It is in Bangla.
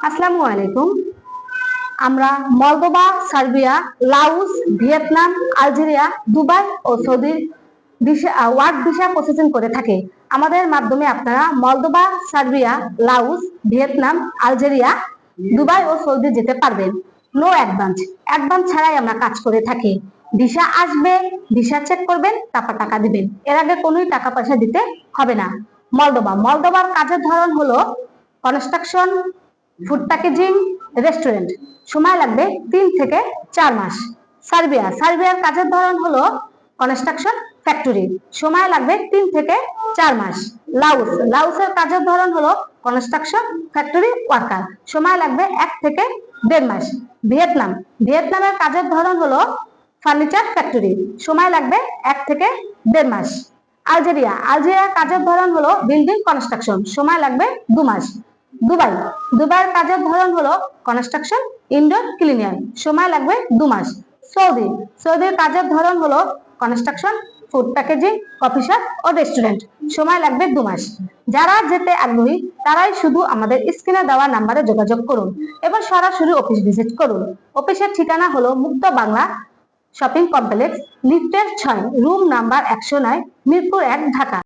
আসসালামু আলাইকুম। আমরা Moldova, Serbia, Laos, Vietnam, Algeria, Dubai ও সৌদির ওয়ার্ক ভিসা প্রসেসিং করে থাকি। আমাদের মাধ্যমে আপনারা Moldova, Serbia, Laos, Vietnam, Algeria, Dubai ও সৌদি যেতে পারবেন। নো অ্যাডভান্স, অ্যাডভান্স ছাড়াই আমরা কাজ করে থাকি। ভিসা আসবে, ভিসা চেক করবেন, তারপর টাকা দিবেন। এর আগে কোনোই টাকা পয়সা দিতে হবে না। মলদোভার কাজের ধরন হলো কনস্ট্রাকশন, ফুড প্যাকেজিং, রেস্টুরেন্ট। সময় লাগবে 3 থেকে 4 মাস। সার্বিয়ার কাজের ধরন হলো কনস্ট্রাকশন, ফ্যাক্টরি। সময় লাগবে 3 থেকে 4 মাস। লাউসের কাজের ধরন হলো কনস্ট্রাকশন, ফ্যাক্টরি ওয়ার্কার। সময় লাগবে 1 থেকে 1.5 মাস। ভিয়েতনামের কাজের ধরন হলো ফার্নিচার ফ্যাক্টরি। সময় লাগবে 1 থেকে 1.5 মাস। আলজেরিয়ার কাজের ধরন হলো বিল্ডিং কনস্ট্রাকশন। সময় লাগবে 2 মাস। দুবাইয়ের কাজের ধরন হলো কনস্ট্রাকশন, ইনডোর ক্লিনিয়ার। সময় লাগবে 2 মাস। সৌদির কাজের ধরন হলো construction, food packaging, coffee shop ও রেস্টুরেন্ট। সময় লাগবে 2 মাস। যারা যেতে আগ্রহী তারাই শুধু আমাদের স্ক্রিনে দেওয়া নাম্বারে যোগাযোগ করুন এবং সরাসরি অফিস ভিজিট করুন। অফিসের ঠিকানা হলো মুক্ত বাংলা শপিং কমপ্লেক্স, লিফটের 6, রুম নাম্বার 109, মিরপুর 1, ঢাকা।